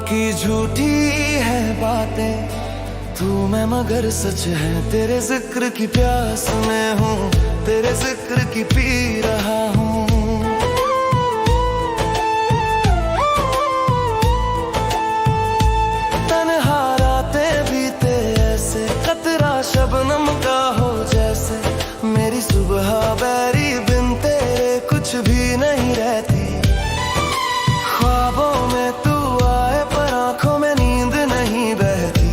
बाकी झूठी है बातें, तू मैं मगर सच है। तेरे जिक्र की प्यास में हूँ, तेरे जिक्र की पी रहा हूँ। तन्हा रातें बीते ऐसे, कतरा शबनम का हो जैसे। मेरी सुबह बैरी बिन तेरे कुछ भी नहीं रहती। ख्वाबों में तू आए पर आंखों में नींद नहीं बहती।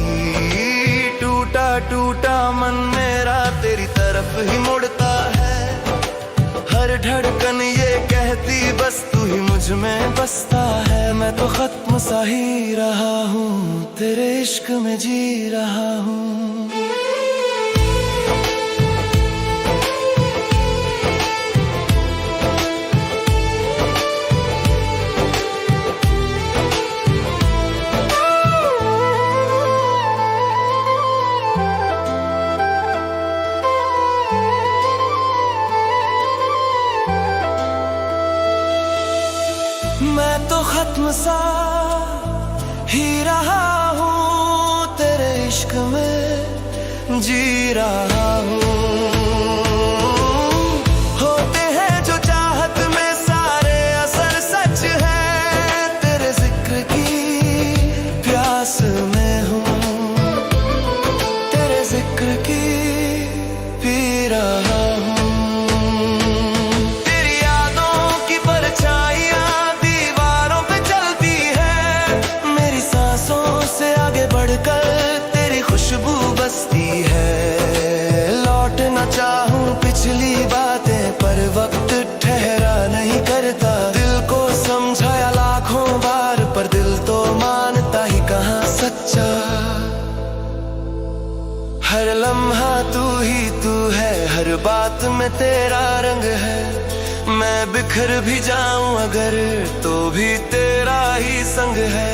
टूटा टूटा मन मेरा तेरी तरफ ही मुड़ता है। हर धड़कन ये कहती बस तू ही मुझ में बसता है। मैं तो खत्म सा ही रहा हूँ, तेरे इश्क में जी रहा हूँ। मैं तो खत्म सा ही रहा हूँ, तेरे इश्क में जी रहा हूँ। होते हैं जो चाहत में सारे असर सच है। तेरे जिक्र की प्यास में हूँ, तेरे जिक्र की पी रहा हूँ। खुशबू बसती है। लौटना चाहूं पिछली बातें पर वक्त ठहरा नहीं करता। दिल को समझाया लाखों बार पर दिल तो मानता ही कहाँ सच्चा। हर लम्हा तू ही तू है, हर बात में तेरा रंग है। मैं बिखर भी जाऊं अगर तो भी तेरा ही संग है।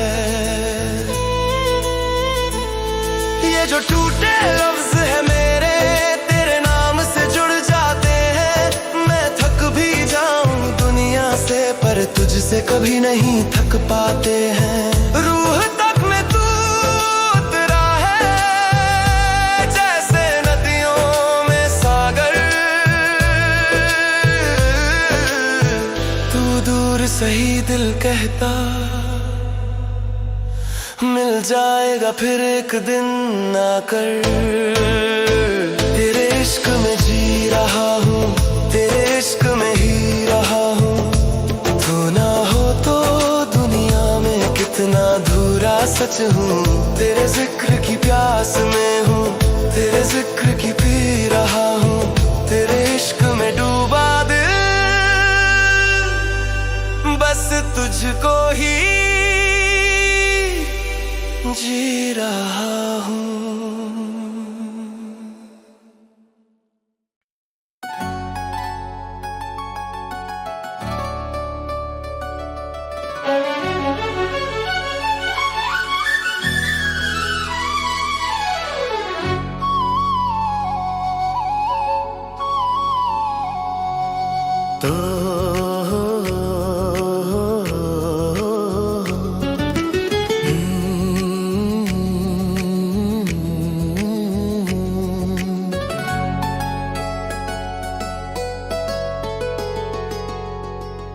ये जो टूटे लफ्ज है मेरे, तेरे नाम से जुड़ जाते हैं। मैं थक भी जाऊं दुनिया से पर तुझसे कभी नहीं थक पाते हैं। रूह तक में तू उतरा है, जैसे नदियों में सागर। तू दूर सही दिल कहता, मिल जाएगा फिर एक दिन आकर। तेरे इश्क में जी रहा हूँ, तेरे इश्क में ही रहा हूँ। तू ना हो तो दुनिया में कितना अधूरा सच हूँ। तेरे जिक्र की प्यास में हूँ, तेरे जिक्र की पी रहा हूँ। तेरे इश्क में डूबा दिल बस तुझको ही जी रहा हूँ।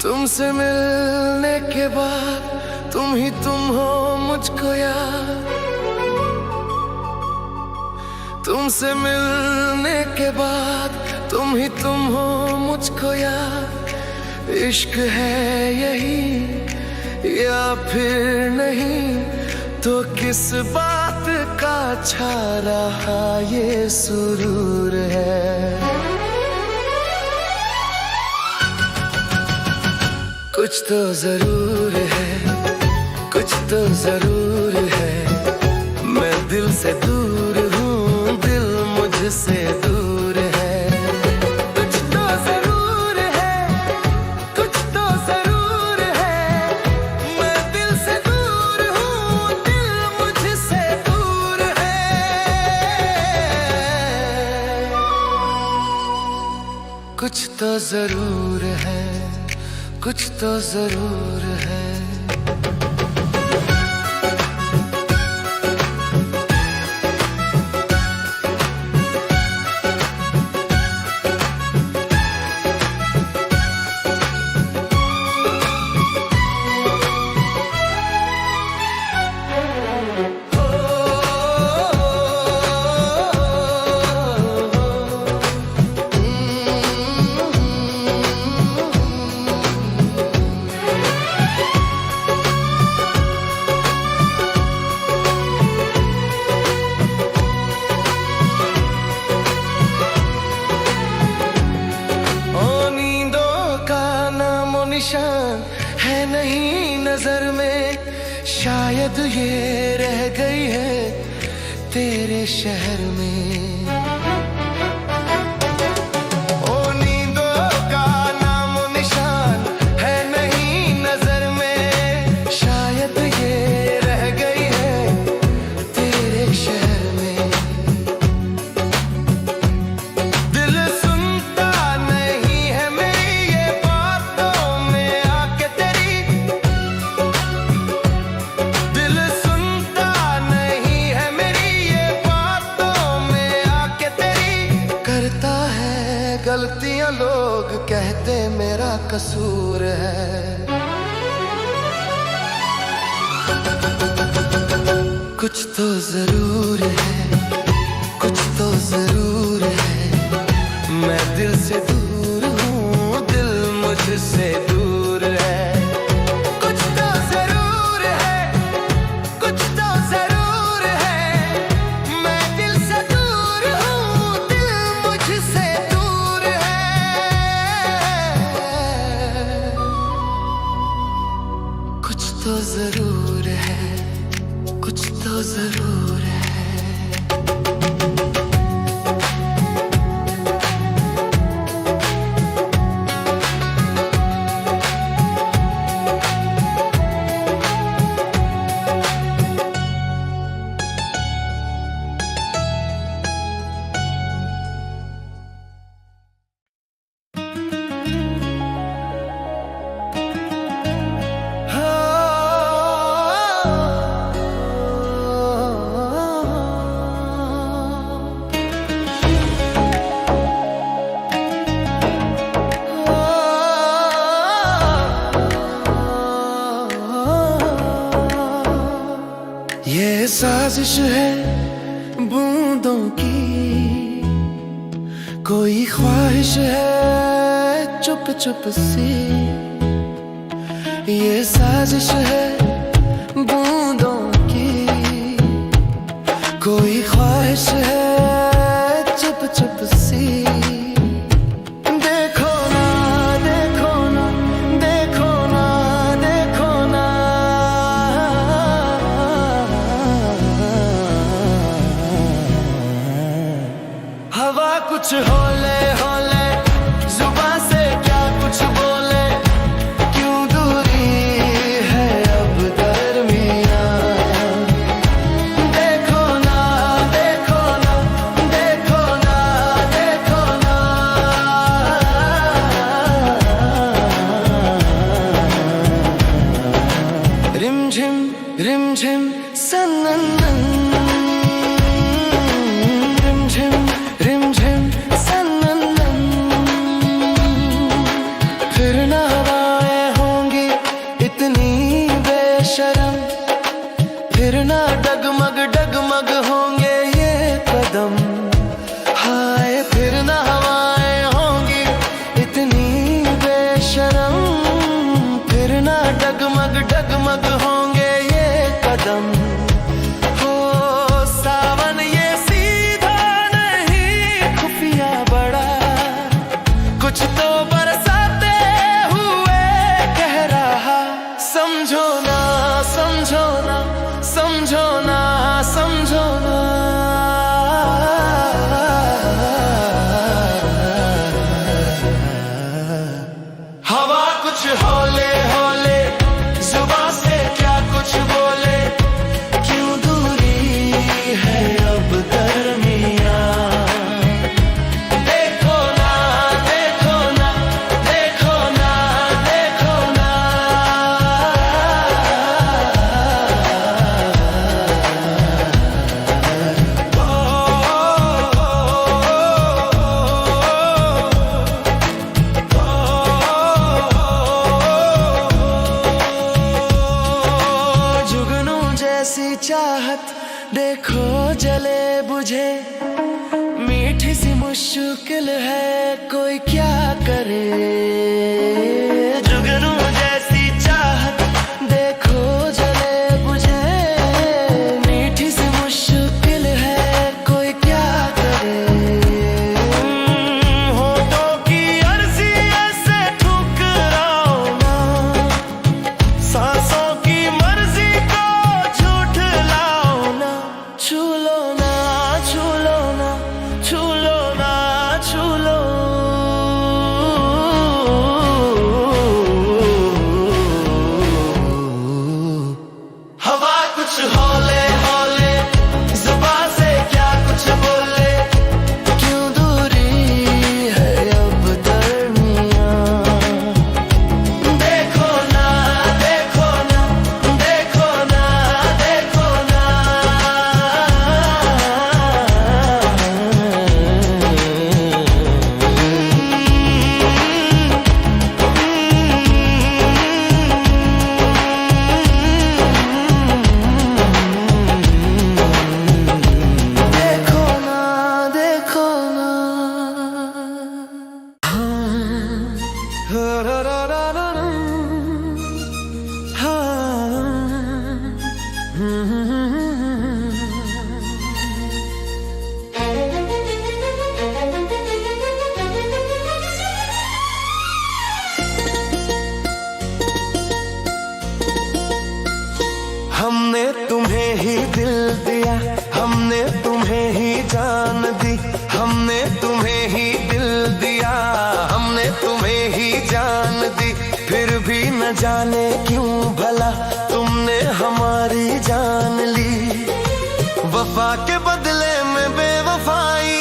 तुमसे मिलने के बाद तुम ही तुम हो मुझको याद। तुमसे मिलने के बाद तुम ही तुम हो मुझको याद। इश्क है यही या फिर नहीं, तो किस बात का छा रहा ये सुरूर है। कुछ तो जरूर है, कुछ तो जरूर है। मैं दिल से दूर हूँ, दिल मुझसे दूर है। कुछ तो जरूर है, कुछ तो जरूर है। मैं दिल से दूर हूँ, दिल मुझसे दूर है। कुछ तो जरूर है, कुछ तो जरूर है। शायद ये रह गई है तेरे शहर में। ओ नींदों का नामो निशान है नहीं नजर में, शायद ये रह गई है तेरे शहर में। दिल सुनता नहीं है मेरी ये बातों में आके तेरी, दिल सुनता नहीं है मेरी ये बातों में आके तेरी। करता है गलतियां लोग कहते मेरा कसूर है, कुछ तो जरूर है, कुछ तो जरूर है। मैं दिल से दूर हूँ, दिल मुझसे दूर है। कुछ तो जरूर है, कुछ तो जरूर है। मैं दिल से दूर हूँ, दिल मुझसे दूर है। कुछ तो जरूर है, कुछ तो जरूर है। ये साजिश है बूंदों की, कोई ख्वाहिश है चुप चुप सी। ये साजिश है बूंदों की, कोई ख्वाहिश है चुप चुप सी। देखो ना देखो ना देखो ना देखो ना, हवा कुछ होले होले, जुबां से क्या कुछ बोले। क्यों दूरी है अब दरमियां, देखो ना देखो ना देखो ना देखो ना। रिमझिम सनन, रिमझिम सनन। फिर ना हवाएं होंगी इतनी बेशरम, फिर ना डगमग डगमग होंगे ये कदम। हाय फिर ना हवाएं होंगी इतनी बेशरम, फिर ना डगमग डगमग होंगे ये कदम। हो सावन ये सीधा नहीं खुफिया बड़ा, कुछ तो बरसाते हुए कह रहा। समझो ना समझो ना समझो ना समझो ना। हवा कुछ होले होले, जुबां से क्या कुछ बोले। क्यों दूरी है अब दरमियां, देखो ना देखो ना देखो ना देखो ना। जुगनू जैसी चाहत देखो जले बुझे, मीठी सी मुश्किल है कोई क्या करे। जुगनू जैसी चाहत देखो जले बुझे, मीठी सी मुश्किल है कोई क्या करे। होठों की अर्जी ऐसे ठुकराओ ना, सांसों की मर्जी को हौले हौले जुबान से क्या कुछ बोले, क्यों दूरी है अब दरमियां। देखो ना देखो ना देखो ना देखो ना, देखो ना देखो ना। हाँ रा रा रा रा रा, हमने तुम्हें ही दिल दिया, हमने तुम्हें ही जान दी, हमने तुम्हें ही दिल दिया, हमने तुम्हें ही जान दी। फिर भी न जाने क्यों भला तुमने हमारी जान ली। वफा के बदले में बेवफाई,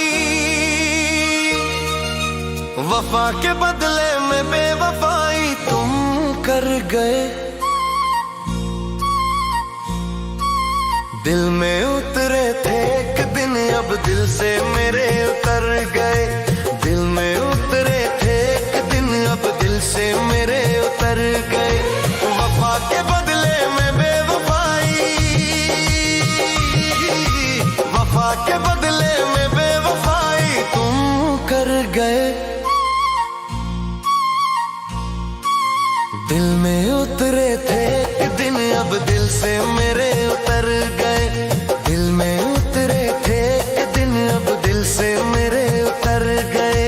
वफा के बदले में बेवफाई तुम कर गए। दिल में उतरे थे एक दिन अब दिल से मेरे उतर गए। दिल में उतरे थे एक दिन अब दिल से मेरे उतर गए। वफा के बदले में बेवफाई, वफा के बदले में बेवफाई तुम कर गए। दिल में उतरे थे एक दिन अब दिल से मेरे उतर गए। दिल में उतरे थे एक दिन अब दिल से मेरे उतर गए।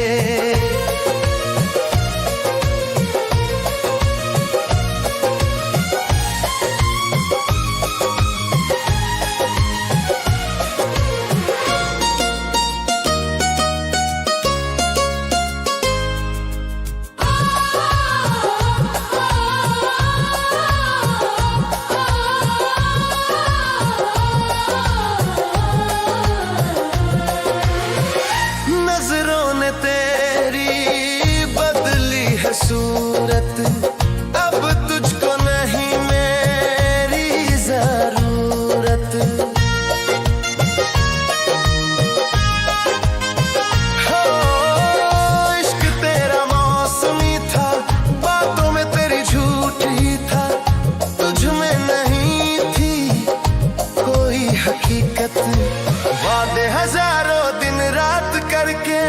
नजरों ने तेरी बदली है सूरत, अब तुझको नहीं मेरी जरूरत। हो इश्क तेरा मौसमी था, बातों में तेरी झूठ ही था, तुझ में नहीं थी कोई हकीकत। वादे हजारों दिन रात करके,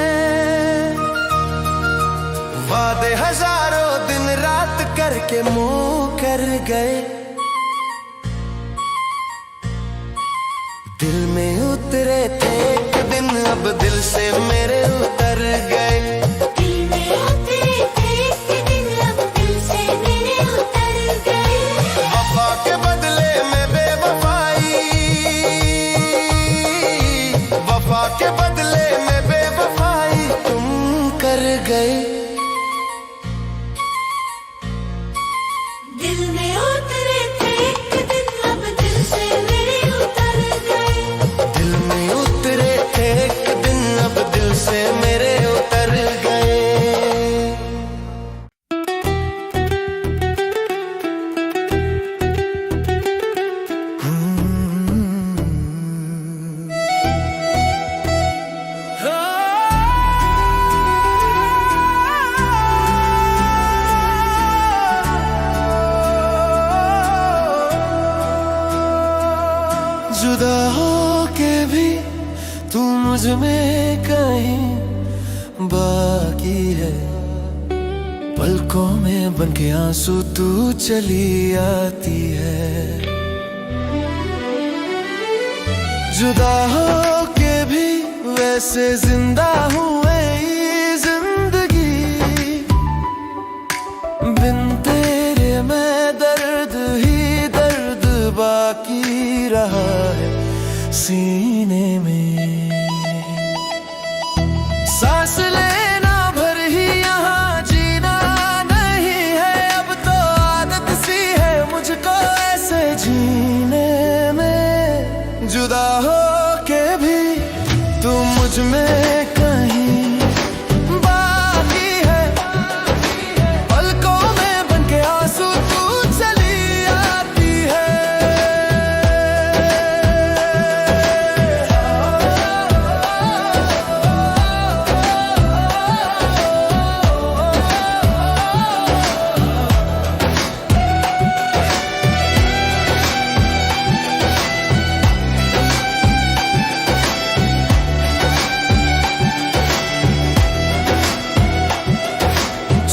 वादे हजारों दिन रात करके मुँह कर गए। दिल में उतरे थे एक दिन अब दिल से मेरे उतर गए। दिल में उतरे थे एक दिन अब दिल से मेरे उतर गए। वफा के बदले में बेवफाई, वफा के बदले में बेवफाई तुम कर गए। दिल में उतरे थे एक दिन अब दिल से मेरे उतर गए। दिल में उतरे थे एक दिन अब दिल से मेरे उतर गए। जुदा हो के भी तू मुझ में कहीं बाकी है, पलकों में बनके आंसू तू चली आती है। जुदा हो के भी वैसे जिंदा हूँ ये जिंदगी, बिन तेरे मैं दर्द ही दर्द बाकी रहा है सीने में। सांस लेना भर ही यहाँ जीना नहीं है, अब तो आदत सी है मुझको ऐसे जीने में। जुदा हो के भी तू मुझ में कहीं बाकी है। पलकों में बनके आंसू तू चली आती है।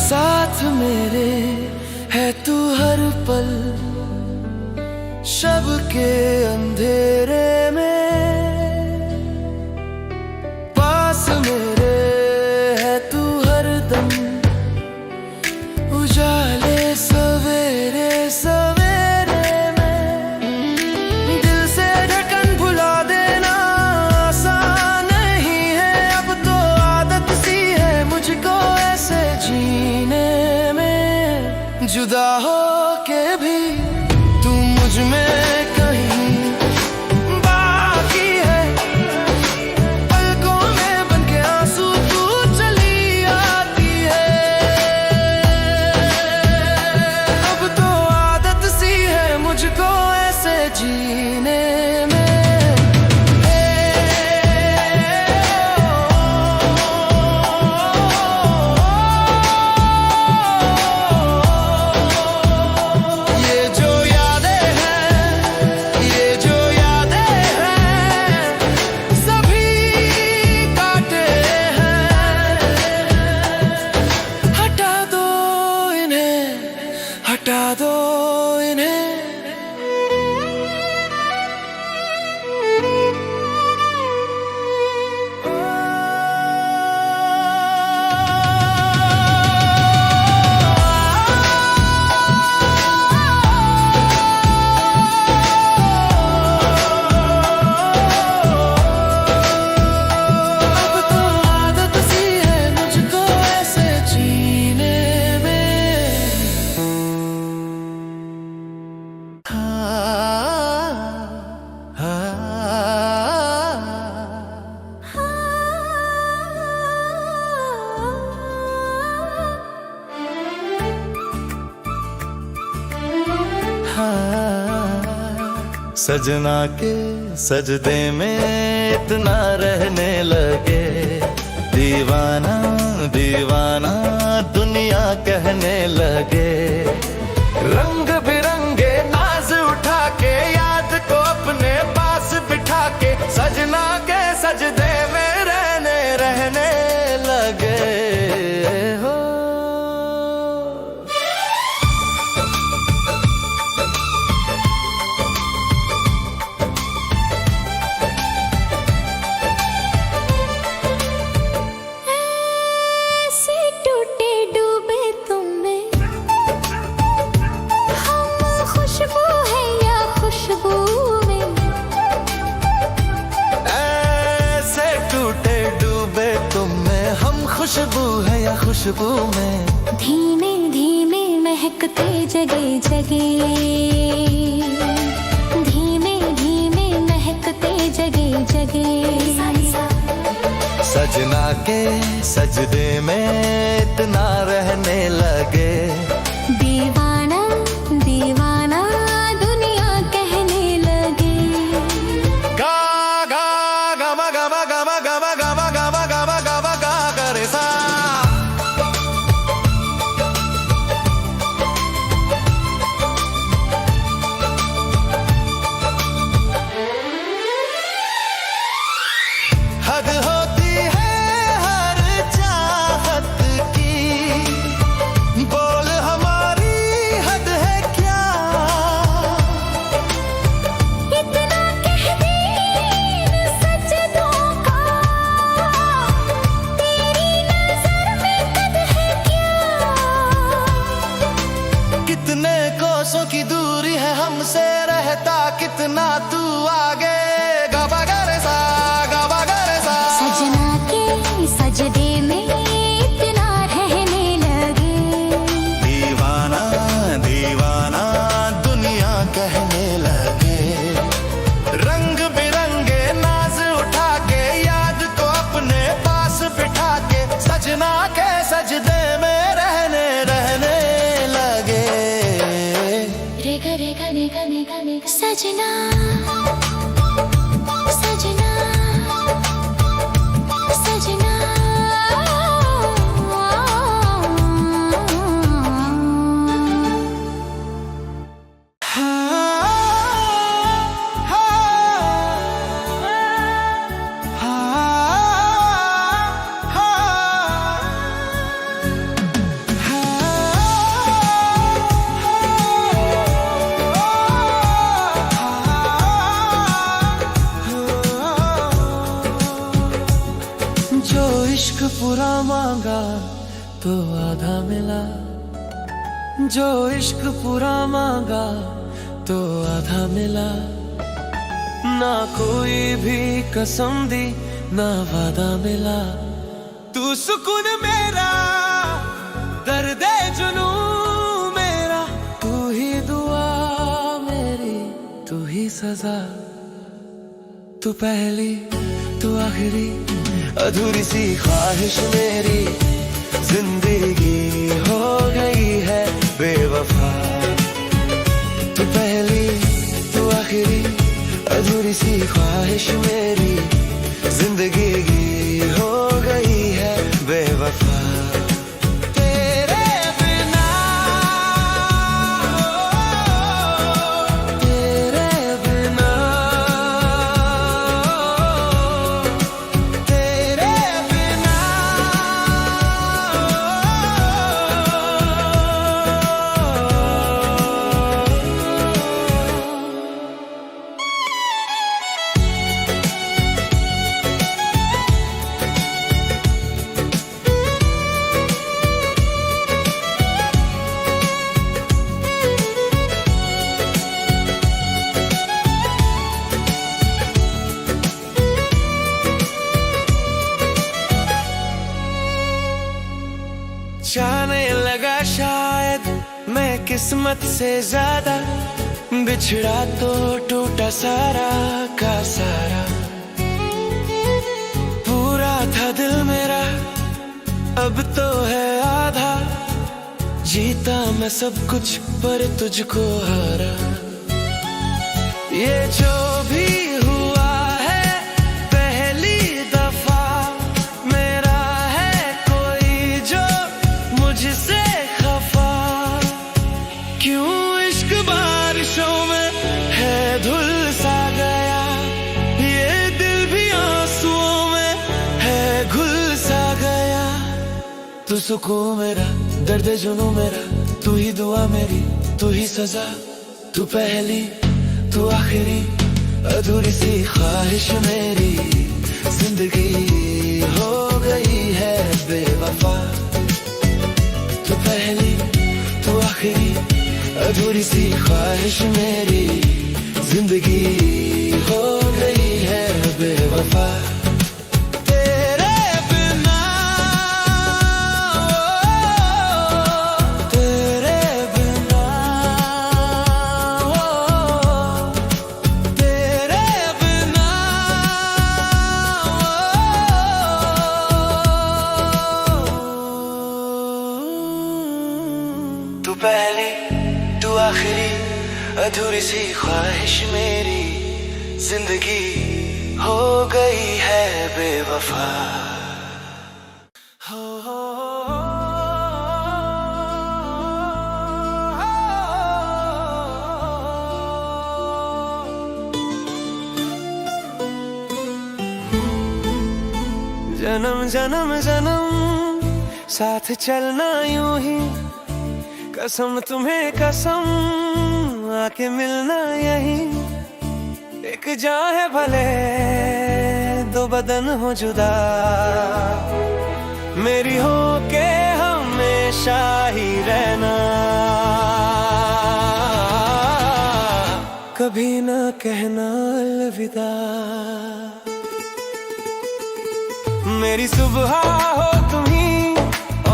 साथ मेरे है तू हर पल, शब के अंधेरे में पास मेरे है तू हर दम, उजाले सवेरे सवेरे में। दिल से ढकन भुला देना आसान नहीं है, अब तो आदत सी है मुझको ऐसे जीने में। जुदा हो के भी तू मुझ में कहीं बाकी है। पलकों में बनके आंसू तू चली आती है। अब तो आदत सी है मुझको ऐसे जीने में। हटा दो इन्हें। अब तो आदत सी है मुझको ऐसे जीने में। सजना के सजदे में इतना रहने लगे, दीवाना दीवाना दुनिया कहने लगे। रंग बिरंगे नाज उठा के याद को अपने पास बिठा के, सजना के सजदे में रहने लगे हो। खुशबू है या खुशबू में, धीमे धीमे महकते जगे जगे, धीमे धीमे महकते जगे जगे। सजना के सजदे में इतना रहने लगे, दीवाना दीवाना दुनिया कहने लगे। गा गा गमा गमा गमा गमा गमा गमा गमा गमा गा करे सा। हद होती है हर चाहत की, बोल हम सजना सजना सजना जो इश्क पूरा मांगा तो आधा मिला, जो इश्क पूरा मांगा तो आधा मिला। ना कोई भी कसम दी ना वादा मिला। तू सुकून मेरा, दर्द जुनू मेरा, तू ही दुआ मेरी, तू ही सजा। तू पहली तू आखिरी, अधूरी सी ख्वाहिश मेरी, जिंदगी हो गई है बेवफा। तू पहली तू आखिरी, अधूरी सी ख्वाहिश मेरी, जिंदगी हो गई है बेवफा। तेरे बिना, तेरे बिना, तेरे बिना। जाने लगा शायद मैं किस्मत से ज्यादा, बिछड़ा तो टूटा सारा का सारा। पूरा था दिल मेरा, अब तो है आधा। जीता मैं सब कुछ पर तुझको हारा। ये जो भी हुआ है पहली दफा, मेरा है कोई जो मुझसे खफा। क्यों इश्क बारिशों में है धुल सा गया, ये दिल भी आंसुओं में है घुल सा गया। तू सुकून मेरा, दर्द जुनू मेरा, तू ही दुआ मेरी, तू ही सजा। तू पहली तू आखिरी, अधूरी सी ख्वाहिश मेरी, जिंदगी हो गई है बेवफा। तू पहली तू आखिरी, अधूरी सी ख्वाहिश मेरी, जिंदगी हो गई है बेवफा। तेरे बिना, तेरे बिना, तेरे बिना। तू पहली तू आखिरी, अधूरी सी ख्वाहिश मेरी, जिंदगी हो गई है बेवफा। जन्म जन्म जन्म साथ चलना यूं ही, कसम तुम्हें कसम आके मिलना यही। एक जान है भले दो बदन हो जुदा, मेरी हो के हमेशा ही रहना। कभी ना कहना अलविदा। मेरी सुबह हो तुम ही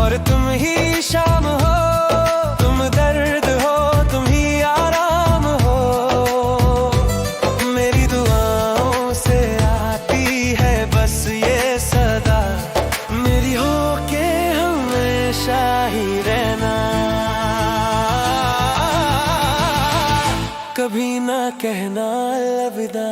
और तुम ही शाम हो, तुम दर्द हो तुम ही आराम हो। मेरी दुआओं से आती है बस ये सदा, मेरी हो के हमेशा ही रहना। कभी ना कहना अलविदा।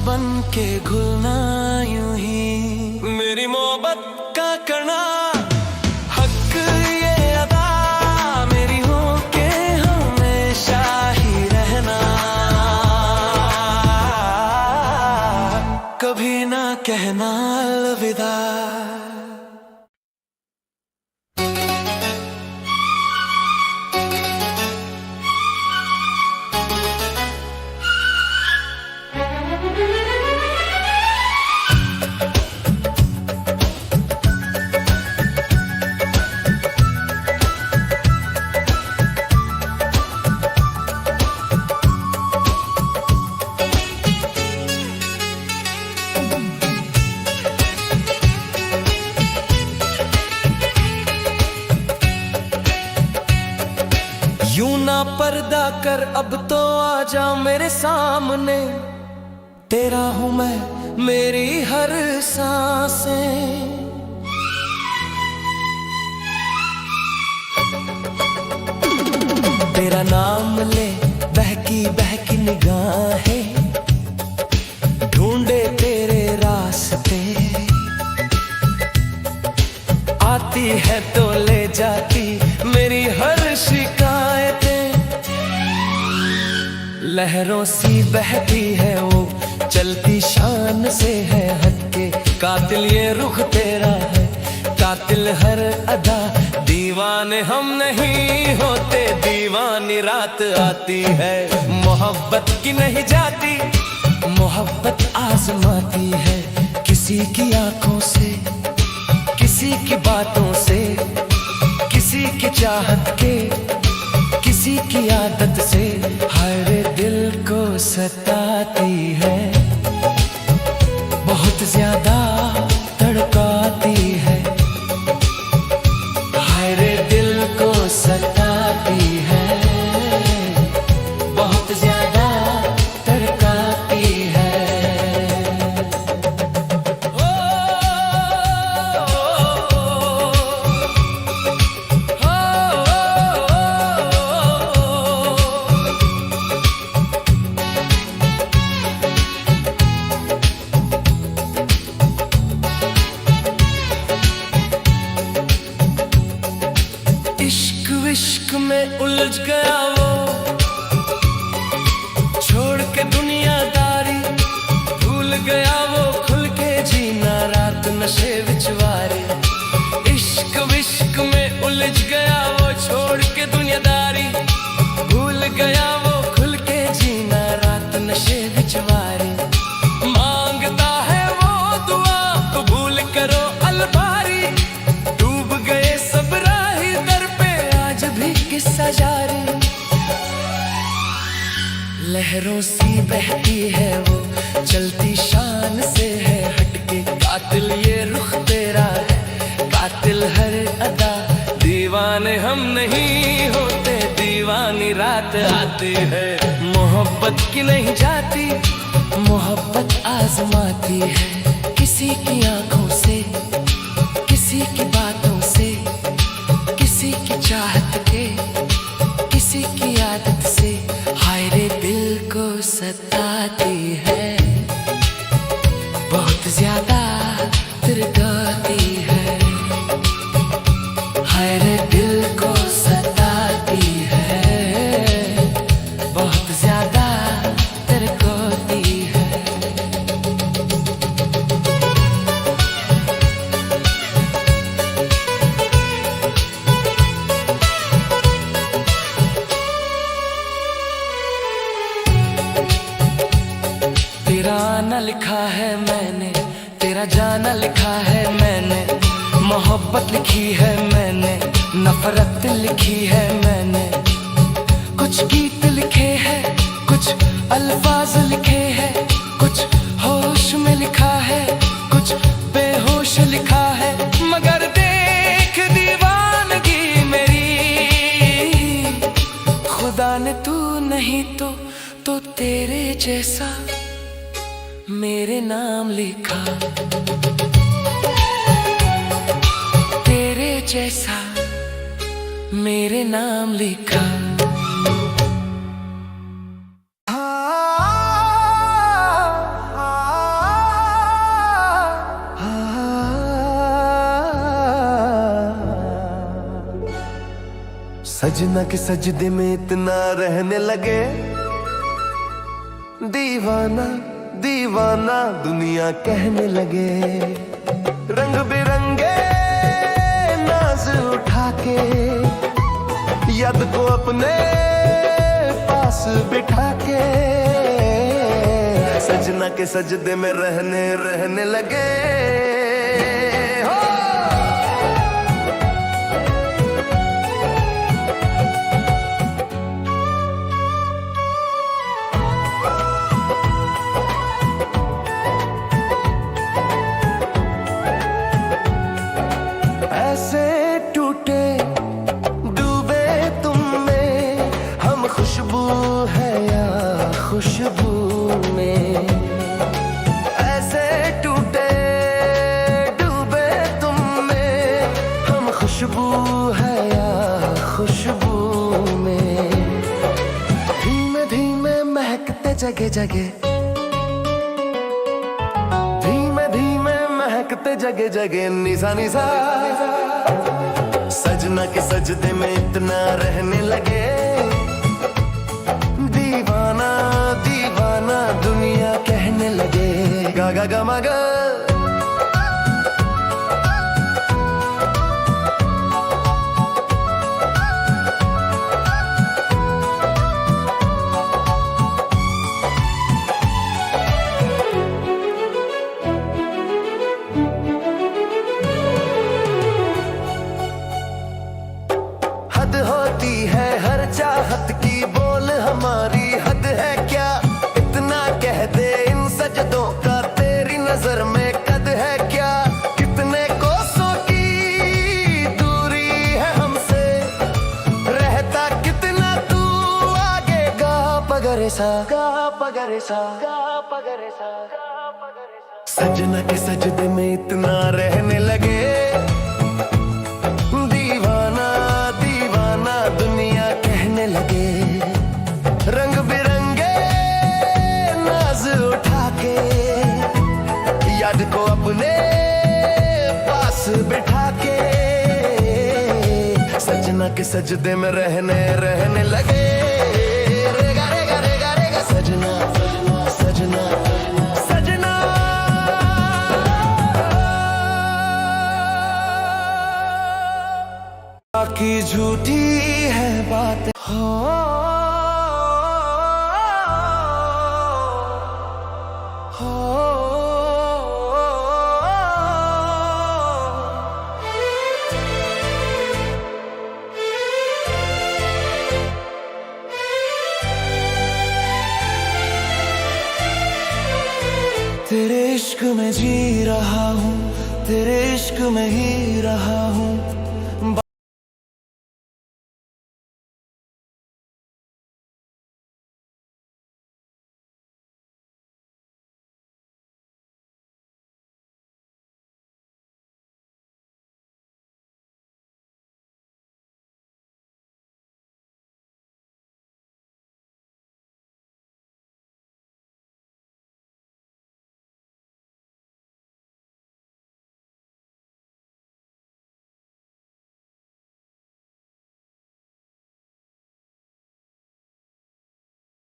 बन के घुलना यूं ही मेरी मोहब्बत का करना हक ये अदा मेरी हो के हमेशा ही रहना, कभी ना कहना अलविदा। यूं ना पर्दा कर अब तो आ जा मेरे सामने, तेरा हूं मैं मेरी हर सांसें। तेरा नाम ले बहकी बहकी निगाहें, ढूंढे तेरे रास्ते, आती है तो ले जाती मेरी हर शिकायतें। लहरों सी बहती है वो चलती शान से है हटके, कातिल ये रुख तेरा है कातिल हर अदा। दीवाने हम नहीं होते दीवानी रात आती है, मोहब्बत की नहीं जाती मोहब्बत आजमाती है। किसी की आंखों से किसी की बातों से, किसी की चाहत के किसी की आदत से, हर दिल को सताती है बहुत ज्यादा तड़पाती है। हर दिल को सताती है बहुत ज्यादा तड़पाती है। इश्क में उलझ गया वो छोड़ के दुनियादारी, भूल गया वो खुल के जीना रात नशे विचवारे। इश्क विश्क में उलझ गया वो छोड़ के दुनियादारी, भूल गया वो खुल के जीना रात नशे विचवारे। मांगता है वो दुआ कबूल करो अलबारी, डूब गए सब राही दर पे आज भी किस्सा जारी। लहरों सी बहती है वो चलती शान से है हटके, कातिल ये रुख तेरा है कातिल हर अदा। दीवाने हम नहीं होते दीवानी रात आती है, मोहब्बत की नहीं जाती मोहब्बत आजमाती है। किसी की आंखों से किसी की बातों से, किसी की चाहत के किसी की आदत से, हाय रे दिल को सताती है बहुत ज्यादा तिरगाती है। हाय रे दिल को सताती है बहुत ज्यादा तिरगाती है। मोहब्बत लिखी है मैंने, नफरत लिखी है मैंने, कुछ गीत लिखे हैं, कुछ अल्फाज लिखे हैं, कुछ होश में लिखा है, कुछ बेहोश लिखा है। मगर देख दीवानगी मेरी, खुदा ने तू नहीं तो तेरे जैसा मेरे नाम लिखा, तेरे जैसा मेरे नाम लिखा। सजना के सजदे में इतना रहने लगे, दीवाना दीवाना दुनिया कहने लगे। रंग बिरंगे नाज उठा के याद को अपने पास बिठा के, सजना के सजदे में रहने लगे। ऐसे टूटे डूबे तुम में, हम खुशबू है या खुशबू में। ऐसे टूटे डूबे तुम में, हम खुशबू है या खुशबू में। धीमे धीमे महकते जगे जगे, धीमे धीमे महकते जगे जगे, निशा निशा। सजना के सजदे में इतना रहने लगे, दीवाना दीवाना दुनिया कहने लगे। गा गा गा मा गा। हद होती है हर चाहत की, बोल हमारी हद है क्या? इतना कह दे इन सजदों का, तेरी नजर में कद है क्या? कितने कोसों की दूरी है हमसे, रहता कितना तू आगे। गा पगरे सा गा पगरे सा गा पगरे सा गा पगरे सा। सजना के सजदे में इतना रहने लगे, दुनिया कहने लगे। रंग बिरंगे नाज उठा के याद को अपने पास बिठा के, सजना के सजदे में रहने लगे। रेगा रेगा रेगा रेगा सजना सजना सजना सजना। बाकी झूठी है बात हो, तेरे इश्क में जी रहा हूँ, तेरे इश्क में ही रहा हूँ।